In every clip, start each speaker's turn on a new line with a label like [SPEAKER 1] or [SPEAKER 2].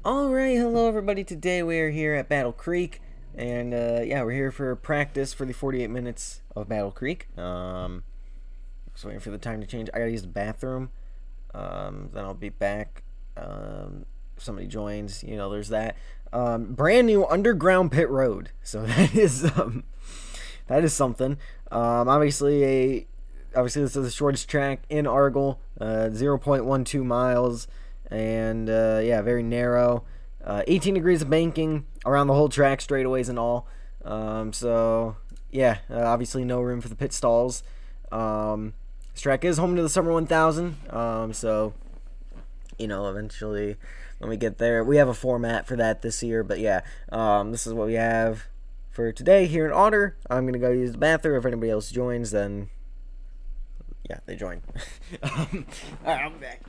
[SPEAKER 1] Alright, hello everybody. Today we are here at Battle Creek, and yeah, we're here for practice for the 48 minutes of Battle Creek. Just waiting for the time to change. I gotta use the bathroom, then I'll be back. If somebody joins, there's that. Brand new underground pit road, so that is something. Obviously this is the shortest track in Argyle, 0.12 miles, and yeah, very narrow. 18 degrees of banking around the whole track, straightaways and all. So yeah, obviously no room for the pit stalls. This track is home to the Summer 1000. So eventually when we get there, we have a format for that this year. But yeah, this is what we have for today here in Otter. I'm gonna go use the bathroom. If anybody else joins, then yeah, they join. All right, I'm back.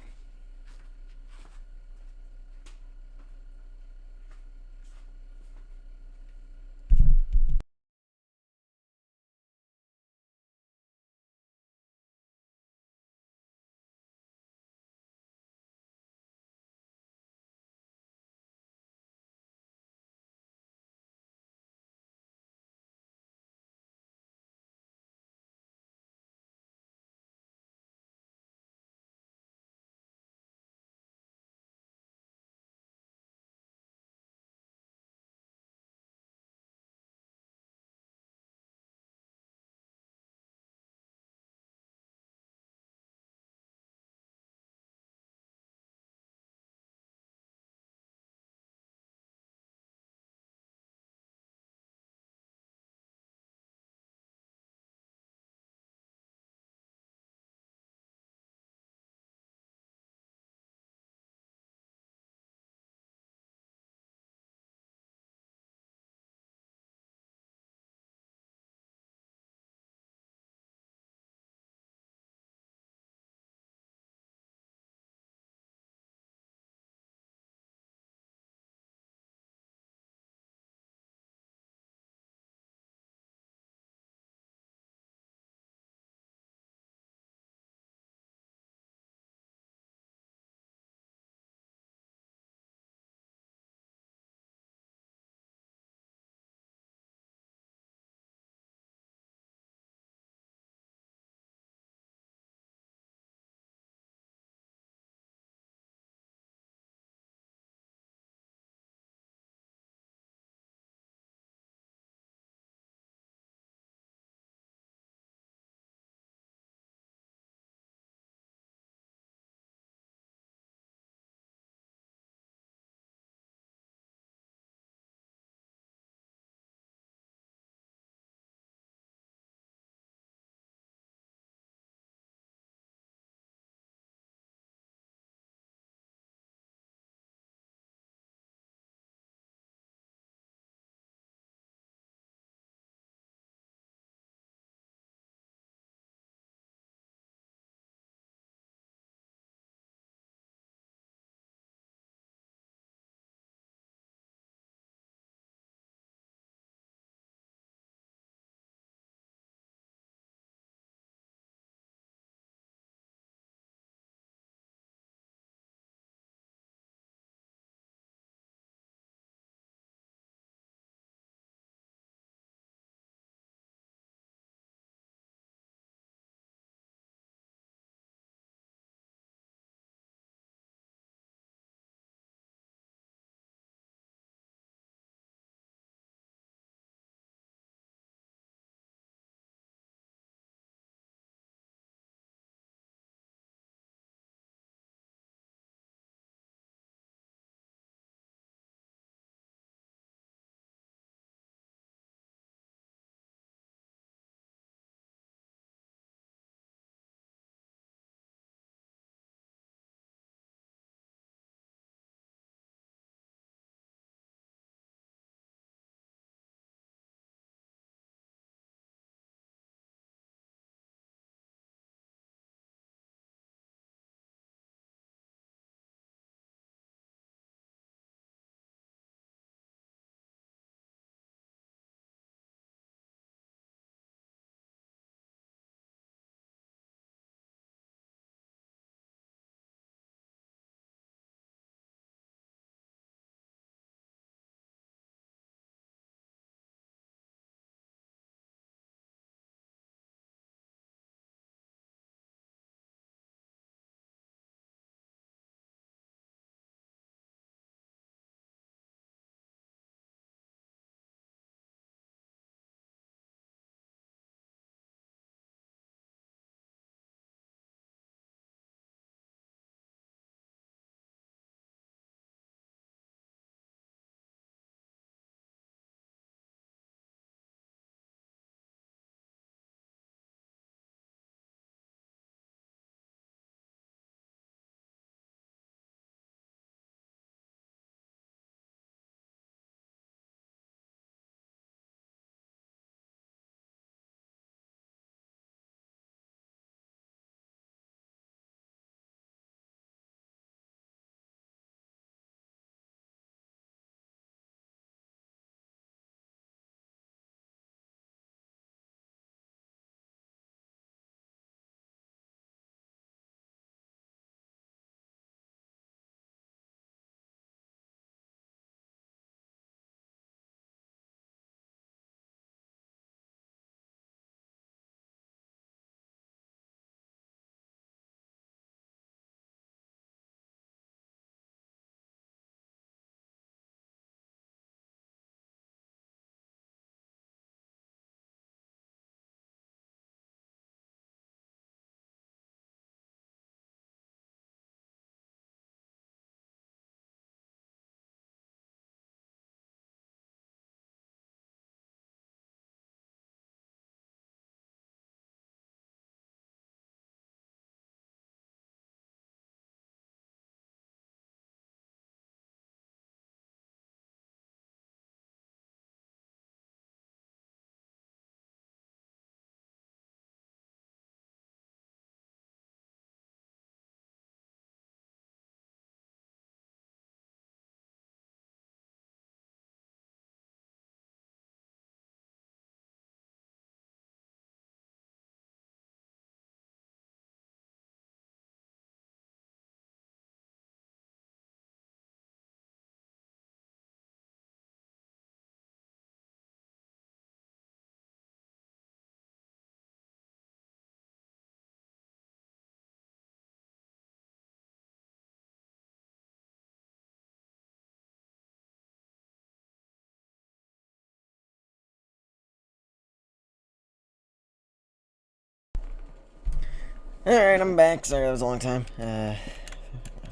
[SPEAKER 1] Alright, I'm back. Sorry, that was a long time. I've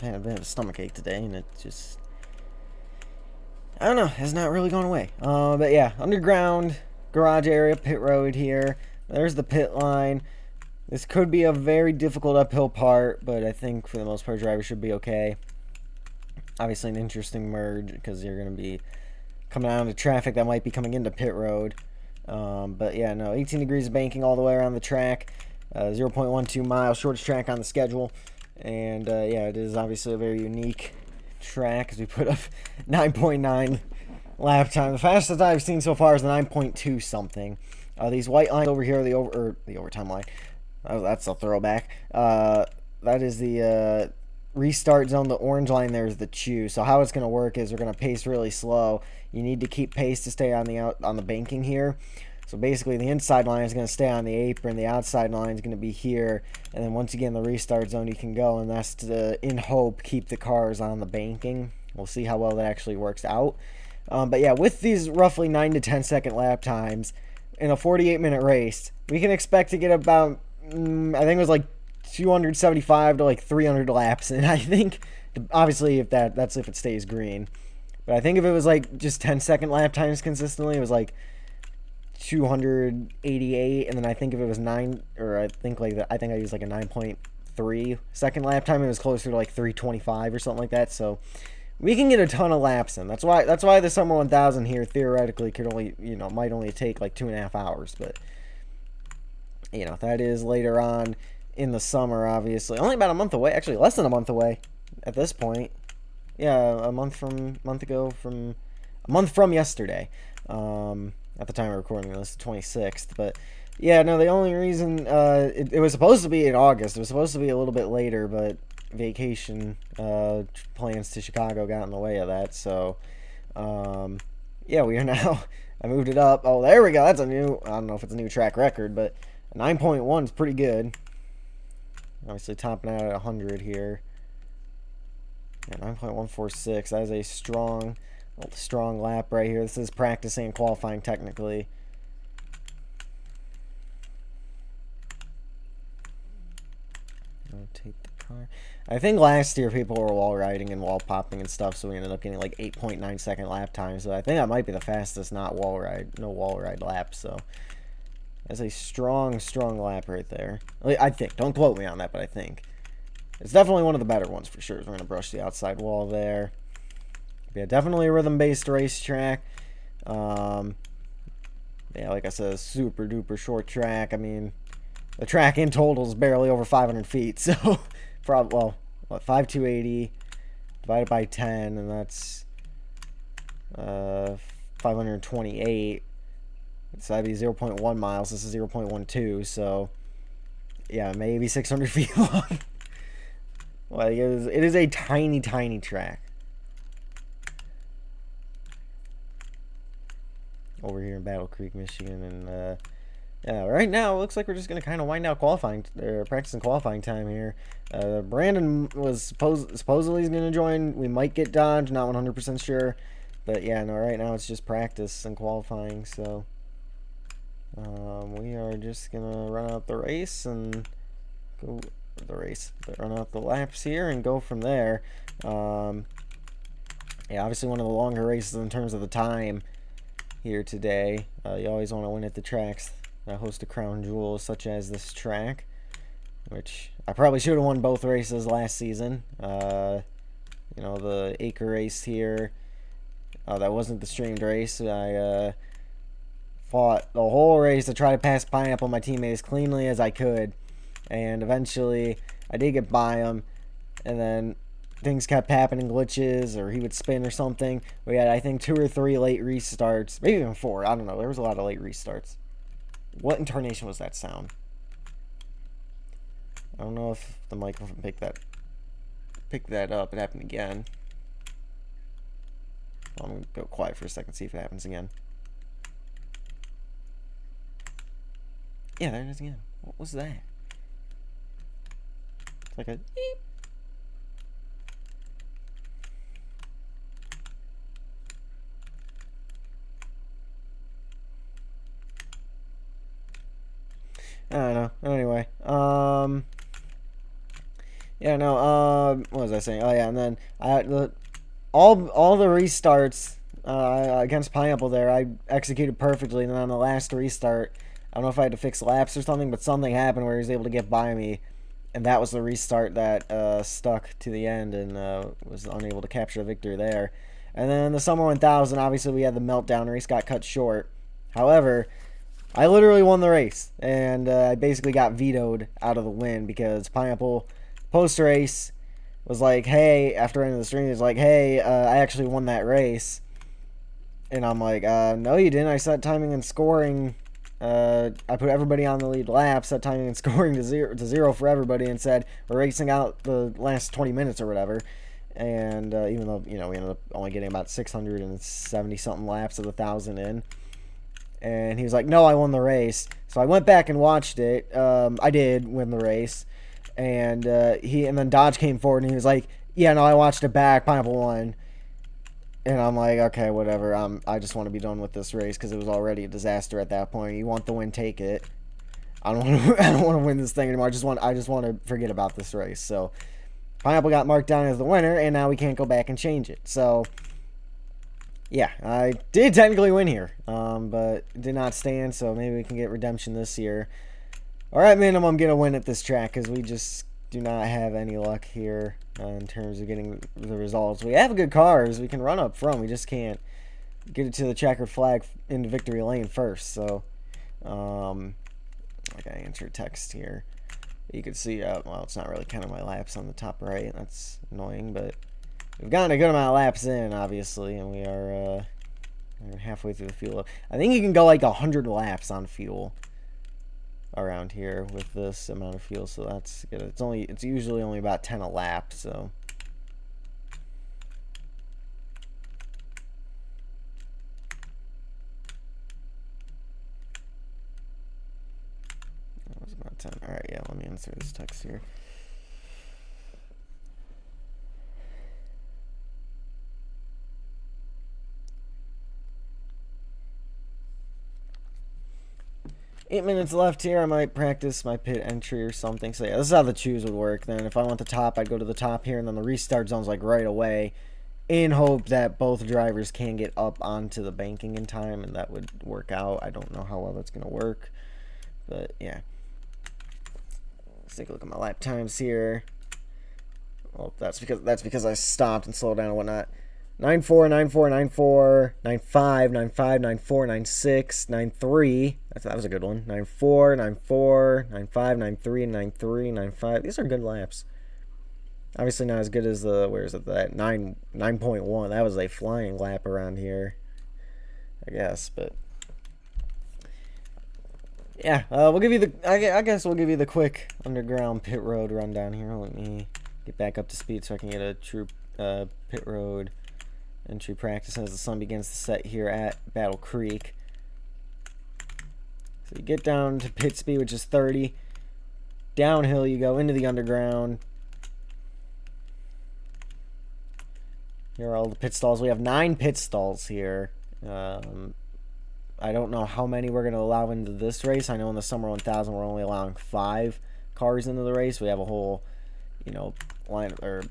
[SPEAKER 1] had a bit of a stomachache today, and it just... I don't know, it's not really going away. But yeah, underground, garage area, pit road here. There's the pit line. This could be a very difficult uphill part, but I think for the most part, drivers should be okay. Obviously an interesting merge, because you're going to be coming out into traffic that might be coming into pit road. But yeah, no, 18 degrees of banking all the way around the track. 0.12 miles, shortest track on the schedule. And yeah, it is obviously a very unique track as we put up 9.9 lap time. The fastest I've seen so far is the 9.2 something. These white lines over here are the overtime line. Oh, that's a throwback. That is the restart zone. The orange line there is the chew. So how it's going to work is we're going to pace really slow. You need to keep pace to stay on the banking here. So basically the inside line is going to stay on the apron, the outside line is going to be here, and then once again the restart zone you can go, and that's to, in hope, keep the cars on the banking. We'll see how well that actually works out. But yeah, with these roughly 9 to 10 second lap times in a 48-minute race, we can expect to get about, I think it was like 275 to like 300 laps, and I think, obviously if that's if it stays green, but I think if it was like just 10-second lap times consistently, it was like 288, and then I think if it was I think I used like a 9.3 second lap time, it was closer to like 325 or something like that. So we can get a ton of laps in. That's why the Summer 1000 here theoretically could only, might only take like 2.5 hours, but that is later on in the summer, obviously. Only about a month away, actually less than a month away at this point. Yeah, a month from yesterday. At the time of recording this, the 26th. But yeah, no, the only reason it was supposed to be in August. It was supposed to be a little bit later, but vacation plans to Chicago got in the way of that. So yeah, we are now. I moved it up. Oh, there we go. That's a new. I don't know if it's a new track record, but 9.1 is pretty good. Obviously topping out at 100 here. Yeah, 9.146. That is a strong lap right here. This is practicing and qualifying technically. Rotate the car. I think last year people were wall riding and wall popping and stuff, so we ended up getting like 8.9 second lap time. So I think that might be the fastest no wall ride lap. So that's a strong lap right there. I think. Don't quote me on that, but I think it's definitely one of the better ones for sure. We're gonna brush the outside wall there. Yeah, definitely a rhythm-based racetrack. Yeah, like I said, super duper short track. I mean, the track in total is barely over 500 feet. So, well, 5,280 divided by 10, and that's 528. So that'd be 0.1 miles. This is 0.12. So, yeah, maybe 600 feet long. Like, it is a tiny track. Over here in Battle Creek, Michigan, and yeah, right now it looks like we're just gonna kind of wind out practicing qualifying time here. Brandon was supposedly he's gonna join. We might get Dodge, not 100% sure, but yeah, no, right now it's just practice and qualifying. So we are just gonna run out the race and go run out the laps here and go from there. Yeah, obviously one of the longer races in terms of the time here today. You always want to win at the tracks that host a crown jewel such as this track, which I probably should have won both races last season. The acre race here, that wasn't the streamed race. I fought the whole race to try to pass Pineapple, my teammate, as cleanly as I could, and eventually I did get by him, and then things kept happening, glitches, or he would spin or something. We had, I think, 2 or 3 late restarts, maybe even 4. I don't know. There was a lot of late restarts. What intonation was that sound? I don't know if the microphone picked that up. It happened again. I'm gonna go quiet for a second, see if it happens again. Yeah, there it is again. What was that? It's like a beep. I don't know. Anyway, no. What was I saying? Oh yeah, and then all the restarts against Pineapple there, I executed perfectly, and then on the last restart, I don't know if I had to fix laps or something, but something happened where he was able to get by me, and that was the restart that stuck to the end and was unable to capture the victory there. And then the Summer 1000, obviously we had the meltdown race, got cut short. However, I literally won the race, and I basically got vetoed out of the win because Pineapple post-race was like, hey, after ending the stream, he was like, hey, I actually won that race. And I'm like, no, you didn't. I set timing and scoring. I put everybody on the lead lap, set timing and scoring to zero for everybody, and said we're racing out the last 20 minutes or whatever. And even though, we ended up only getting about 670 something laps of the 1,000 in. And he was like, no, I won the race. So I went back and watched it. I did win the race. And then Dodge came forward and he was like, yeah, no, I watched it back. Pineapple won. And I'm like, okay, whatever. I just want to be done with this race because it was already a disaster at that point. You want the win, take it. I don't want to win this thing anymore. I just want to forget about this race. So Pineapple got marked down as the winner, and now we can't go back and change it. So yeah, I did technically win here, but did not stand. So maybe we can get redemption this year. All right, minimum get a win at this track because we just do not have any luck here in terms of getting the results. We have good cars. We can run up front. We just can't get it to the checkered flag into victory lane first. So, I gotta answer text here. You can see, well, it's not really counting my laps on the top right. That's annoying, but we've gotten a good amount of laps in, obviously, and we are we're halfway through the fuel up. I think you can go like 100 laps on fuel around here with this amount of fuel, so that's good. It's usually only about 10 a lap, so that was about 10. All right, yeah, let me answer this text here. Eight minutes left here. I might practice my pit entry or something. So yeah, this is how the choose would work. Then if I want the top, I'd go to the top here, and then the restart zone's like right away, in hope that both drivers can get up onto the banking in time, and that would work out. I don't know how well that's gonna work, but yeah. Let's take a look at my lap times here. Well, that's because I stopped and slowed down and whatnot. 9.4, 9.4, 9.4, 9.5, 9.5, 9.4, 9.6, 9.3. That was a good one. 9.4, 9.4, 9.5, 9.3, 9.3, 9.5. These are good laps. Obviously not as good as the, where is it, that 9.1. That was a flying lap around here, I guess, but yeah, we'll give you the, I guess we'll give you the quick underground pit road rundown here. Let me get back up to speed so I can get a true pit road entry practice as the sun begins to set here at Battle Creek. So you get down to pit speed, which is 30. Downhill you go into the underground. Here are all the pit stalls. We have 9 pit stalls here. I don't know how many we're going to allow into this race. I know in the Summer 1000 we're only allowing 5 cars into the race. We have a whole, line or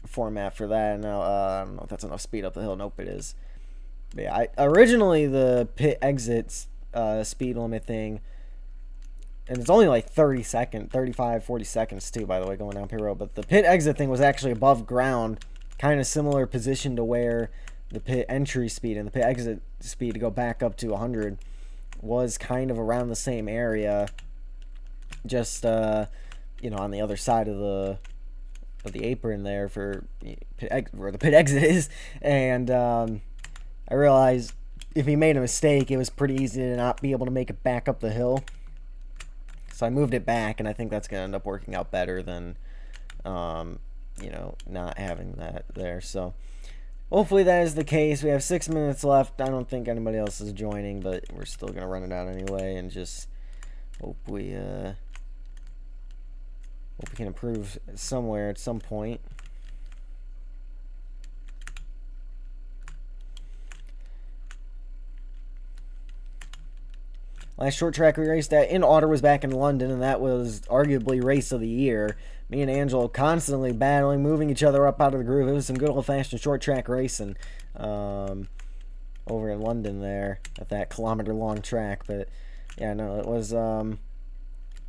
[SPEAKER 1] format for that. Now I don't know if that's enough speed up the hill. Nope, it is. But yeah, originally the pit exits speed limit thing, and it's only like 35, 40 seconds too, by the way, going down pit road. But the pit exit thing was actually above ground, kind of similar position to where the pit entry speed and the pit exit speed to go back up to 100 was kind of around the same area, just on the other side of the apron there for where the pit exit is. And I realized if he made a mistake, it was pretty easy to not be able to make it back up the hill. So I moved it back, and I think that's going to end up working out better than, not having that there. So hopefully that is the case. We have 6 minutes left. I don't think anybody else is joining, but we're still going to run it out anyway, and just hope we can improve somewhere at some point. Last short track we raced at in Otter was back in London, and that was arguably race of the year. Me and Angelo constantly battling, moving each other up out of the groove. It was some good old-fashioned short track racing over in London there at that kilometer-long track. But yeah, no, it was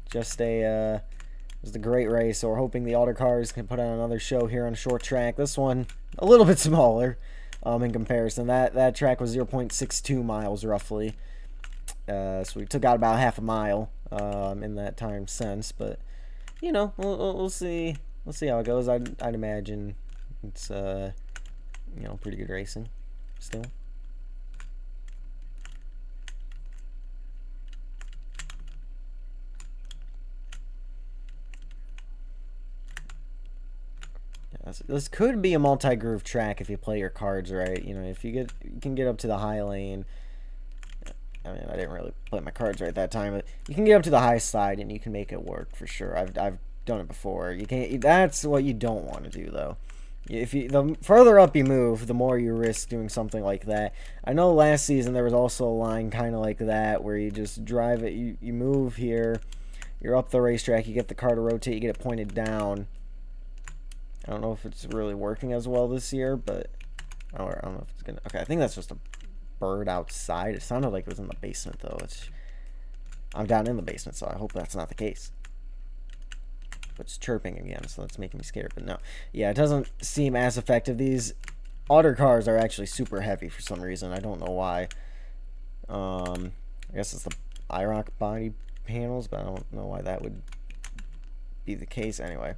[SPEAKER 1] just a great race. So we're hoping the Otter cars can put on another show here on a short track. This one a little bit smaller in comparison. That track was 0.62 miles roughly. So we took out about half a mile in that time since, but you know, we'll see. We'll see how it goes. I'd imagine it's you know, pretty good racing still. Yeah, this could be a multi-groove track if you play your cards right. You know, if you can get up to the high lane. I mean, I didn't really play my cards right that time, but you can get up to the high side and you can make it work for sure. I've done it before. You can't. That's what you don't want to do though. The further up you move, the more you risk doing something like that. I know last season there was also a line kind of like that where you just drive it. You move here, you're up the racetrack, you get the car to rotate, you get it pointed down. I don't know if it's really working as well this year, but I don't know if it's gonna. Okay, I think that's just a bird outside. It sounded like it was in the basement though. I'm down in the basement, so I hope that's not the case. But it's chirping again, so that's making me scared. But no, yeah, it doesn't seem as effective. These Otter cars are actually super heavy for some reason. I don't know why. I guess it's the IROC body panels, but I don't know why that would be the case anyway.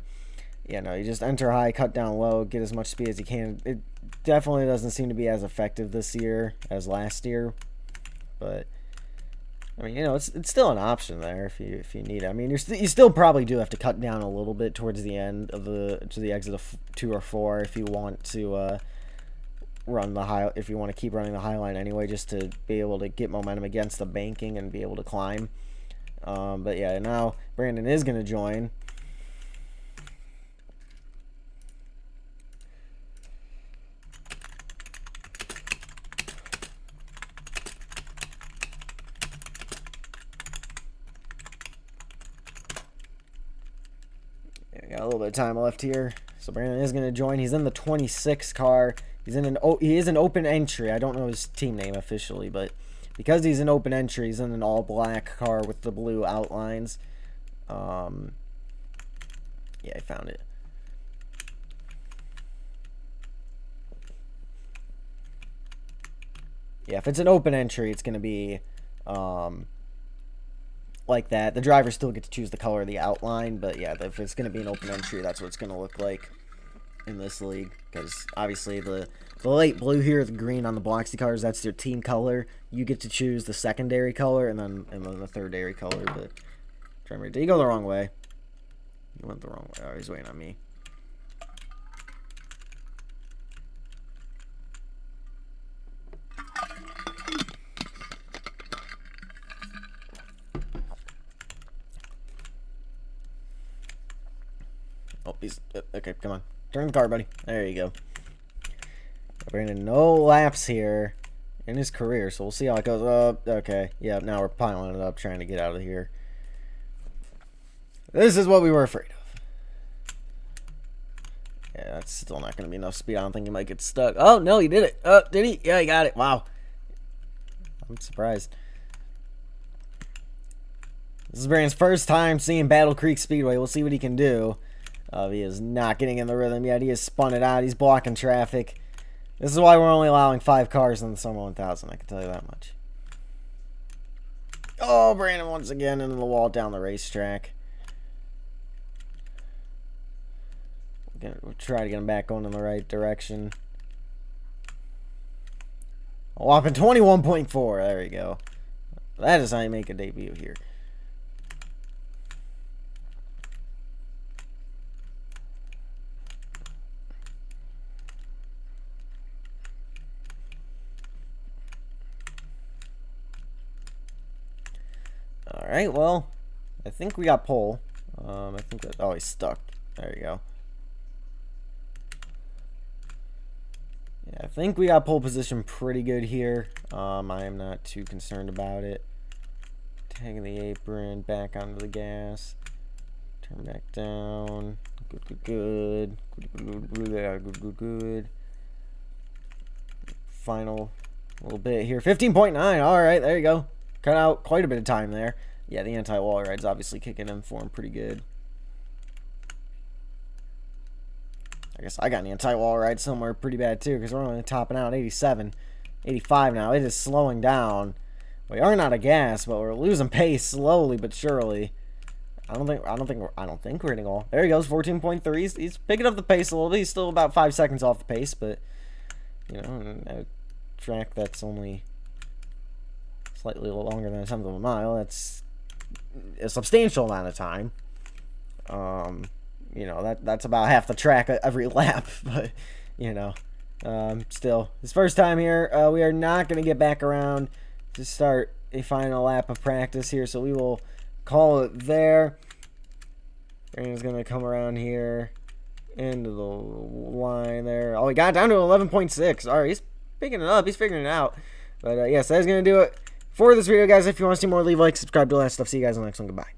[SPEAKER 1] Yeah, no, you just enter high, cut down low, get as much speed as you can. It definitely doesn't seem to be as effective this year as last year, but I mean, you know, it's still an option there if you need it. I mean, you still probably do have to cut down a little bit towards the end of to the exit of 2 or 4 if you want to run the high, if you want to keep running the high line anyway, just to be able to get momentum against the banking and be able to climb. But yeah, now Brandon is going to join. Got a little bit of time left here, so Brandon is going to join. He's in the 26 car. He is an open entry. I don't know his team name officially, but because he's an open entry, he's in an all black car with the blue outlines. Yeah, I found it. Yeah, if it's an open entry, it's going to be like that. The drivers still get to choose the color of the outline, but yeah, if it's going to be an open entry, that's what it's going to look like in this league. Because obviously the light blue here, the green on the Bloxy cars, that's their team color. You get to choose the secondary color and then the thirdary color. But did he go the wrong way? He went the wrong way. Oh, he's waiting on me. Oh, he's okay. Come on, turn the car, buddy. There you go. Brandon, no laps here in his career, so we'll see how it goes. Okay, yeah. Now we're piling it up, trying to get out of here. This is what we were afraid of. Yeah, that's still not going to be enough speed. I don't think he might get stuck. Oh no, he did it. Oh, did he? Yeah, he got it. Wow. I'm surprised. This is Brandon's first time seeing Battle Creek Speedway. We'll see what he can do. He is not getting in the rhythm yet. He has spun it out. He's blocking traffic. This is why we're only allowing 5 cars in the Summer 1000. I can tell you that much. Oh, Brandon once again into the wall down the racetrack. We'll try to get him back going in the right direction. A whopping 21.4. There you go. That is how you make a debut here. Alright, well, I think we got pole. I think that, oh, he's stuck. There you go. Yeah, I think we got pole position pretty good here. I am not too concerned about it. Taking the apron back onto the gas. Turn back down. Good. Good. Final little bit here. 15.9. All right, there you go. Cut out quite a bit of time there. Yeah, the anti-wall ride's obviously kicking in for him pretty good. I guess I got an anti-wall ride somewhere pretty bad too, because we're only topping out 87, 85 now. It is slowing down. We aren't out of gas, but we're losing pace slowly but surely. I don't think we're gonna go. There he goes, 14.3. He's picking up the pace a little bit. He's still about 5 seconds off the pace, but you know, a track that's only slightly longer than a tenth of a mile, that's a substantial amount of time. You know, that's about half the track every lap, but you know, still his first time here. We are not gonna get back around to start a final lap of practice here, so we will call it there. Brandon's gonna come around here into the line there. Oh, he got down to 11.6. All right, he's picking it up. He's figuring it out. But yes, that's gonna do it for this video, guys. If you want to see more, leave a like, subscribe, do all that stuff. See you guys on the next one. Goodbye.